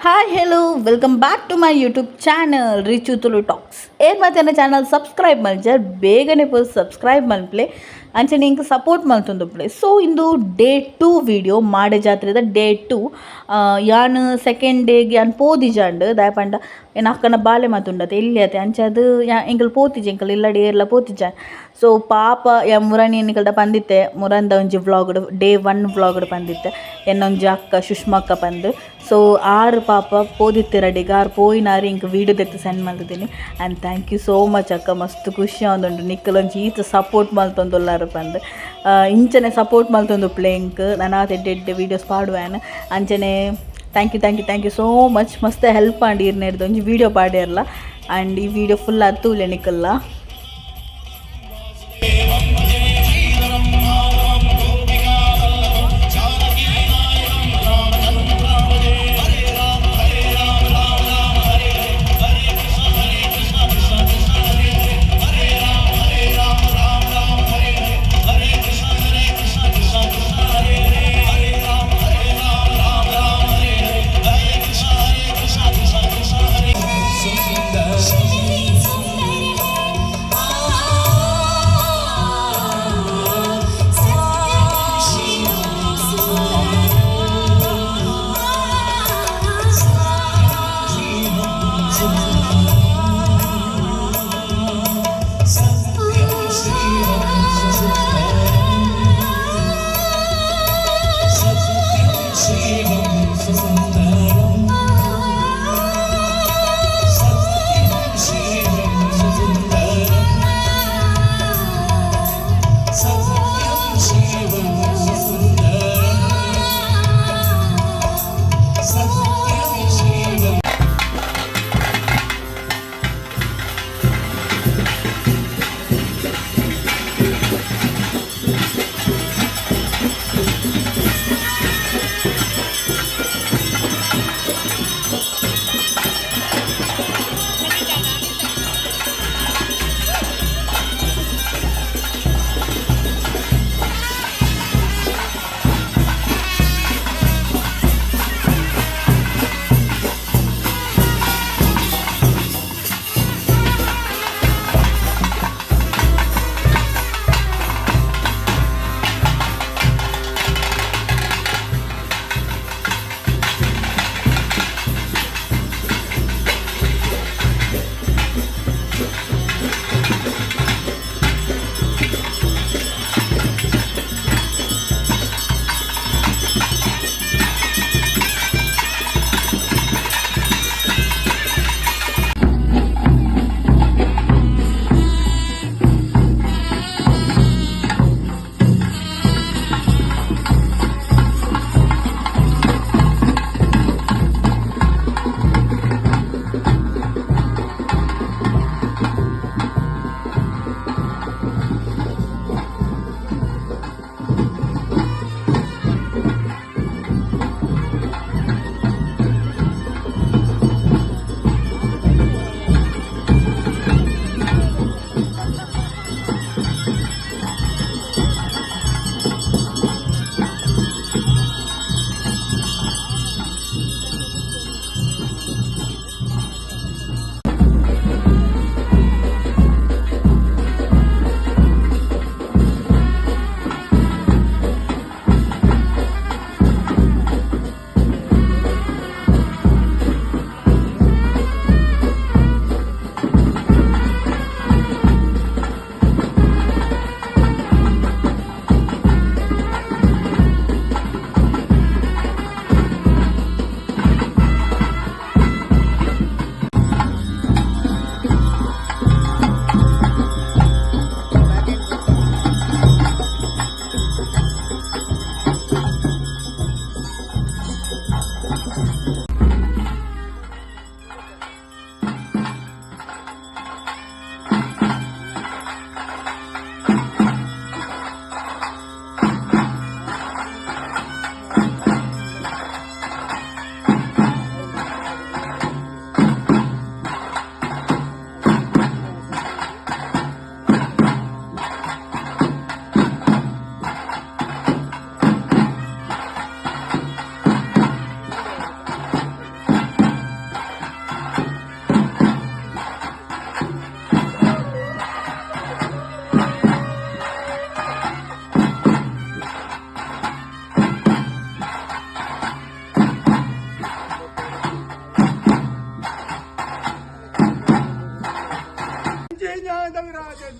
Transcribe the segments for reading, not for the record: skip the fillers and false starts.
Hi hello welcome back to my YouTube channel Richu Tulu talks ಏನು ಮತ್ತೆ ನನ್ನ ಚಾನಲ್ ಸಬ್ಸ್ಕ್ರೈಬ್ ಮಲ್ಜರ್ ಬೇಗನೆ ಪೋಸ್ಟ್ ಸಬ್ಸ್ಕ್ರೈಬ್ ಮಲ್ಪ್ಲೆ ಅಂಚನೆ ಇಂಕ ಸಪೋರ್ಟ್ ಮಲ್ತೊಂದುಪ್ಲೆ ಸೊ ಇಂದು ಡೇ 2 ವಿಡಿಯೋ ಮಾಡೆ ಜಾತ್ರೆದ ಡೇ 2 ಯಾನ್ ಸೆಕೆಂಡ್ ಡೇಗೆ ಯಾನ್ ಪೋದಿಜಾಂಡ್ ದಾಯಪಂಡ ಏನು ಅಕ್ಕನ ಬಾಲೆ ಮಾತುಂಡತೆ ಎಲ್ಲಿ ಆತೆ ಅಂಚೆ ಅದು ಎಂಕಲ್ ಪೋತಿಜೆ ಎಂಕಲ್ ಇಲ್ಲಡಿ ಎಲ್ಲ ಪೋತಿಜ ಸೊ ಪಾಪ ಮುರಾನಿ ಎನ್ನಿಕಲ್ದ ಪಂದಿತ್ತೆ ಮುರಂದ ಒಂಜಿ ವ್ಲಾಗ್ ಡೇ 1 ವ್ಲಾಗ್ ಪಂದಿತ್ತೆ ಎನ್ನೊಂಜಿ ಅಕ್ಕ ಸುಷ್ಮಾ ಅಕ್ಕ ಪಂದು ಸೊ ಆರು ಪಾಪ ಪೋದಿತ್ತಿರಡಿಗೆ ಆರು ಪೋಯಿನಾರು ಇಂಕ ವೀಡಿಯೋ ತೆತ್ತು ಸೆಂಡ್ ಮಾಡ್ತಿದ್ದೀನಿ and thank you so much ಅಕ್ಕ ಮಸ್ತ್ ಖುಷಿ ಆವೊಂದುಂಡು ನಿಕ್ಕಲೊಂಜಿ ಈತ ಸಪೋರ್ಟ್ ಮಲ್ತೊಂದುಲ್ಲಾರು ಪಂದು ಇಂಚನೆ ಸಪೋರ್ಟ್ ಮಲ್ತೊಂದು ಪ್ಲೇಂಕ್ ನಾನು ಎಡ್ಡೆ ವೀಡಿಯೋಸ್ ಪಾಡುವೇನು ಅಂಚನೆ ಥ್ಯಾಂಕ್ ಯು ಸೋ ಮಚ್ ಮಸ್ತ್ ಹೆಲ್ಪ್ ಮಾಡಿ ಇರ್ನೇರ್ದು ಒಂಜಿ ವೀಡಿಯೋ ಪಾಡ್ಯಾರಲ್ಲ ಆ್ಯಂಡ್ ಈ ವಿಡಿಯೋ ಫುಲ್ ಅತ್ತೂಲೆ ನಿಕ್ಕಲ್ಲ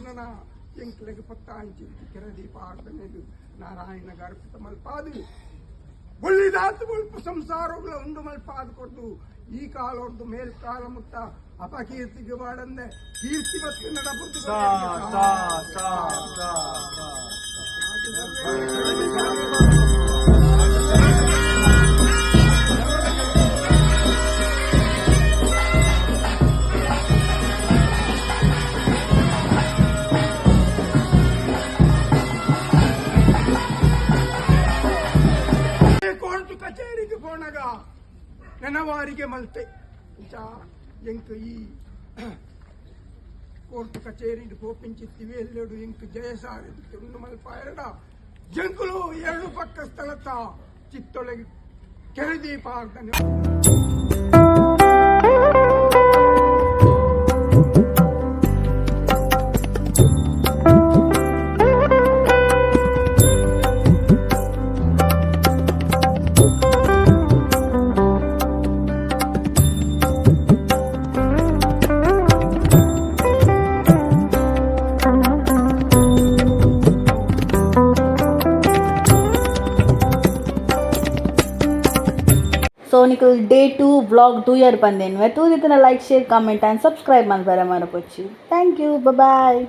ನನ್ನ ಎಂಕ್ಲೆಗೆ ಪತ್ತಾಂಚಿ ಕೆರದೀಪ ಆರ್ದನೆದು ನಾರಾಯಣ ಗರ್ಪಿತ ಮಲ್ಪಾದು ಒಳ್ಳಿದಾತು ಮುಲ್ಪ ಸಂಸಾರಗಳ ಉಂಡು ಮಲ್ಪಾದು ಕೊಟ್ಟು ಈ ಕಾಲೊಂದು ಮೇಲ್ಕಾಲ ಮುತ್ತ ಅಪಕೀರ್ತಿಗೆ ಬಾಡಂದೆ ಕೀರ್ತಿ ಮತ್ತು ನಡಪುಟ್ಟು ಕೋರ್ಟು ಕಚೇರಿಗೆ ಪೋಣಗ ನೆನವಾರಿಗೆ ಮಲ್ತೆ ಎಂಕ್ ಈ ಕೋರ್ಟು ಕಚೇರಿಗೆ ಪೋಪಿಂಚಿತ್ತಿವಿ ಎಲ್ಲೆಡು ಎಂಕ್ ಜಯಸಾರಿ ತುಂಡು ಮಲ್ಪ ಎರಡ ಜಂಕುಲು ಎರಡು ಪಕ್ಕ ಸ್ಥಳತ ಚಿತ್ತೊಳಗೆ ಕೆರೆದೀಪ ಆಗ್ತಾನೆ. ಸೊ ನೀವು ಡೇ 2 ವ್ಲಾಗ್ 2 ಇಯರ್ ಬಂದೇನು ತೂದಿನ like share comment and subscribe ಮಾಡ್ಬಾರ ಮರಪೊಚ್ಚಿ. Thank you, bye.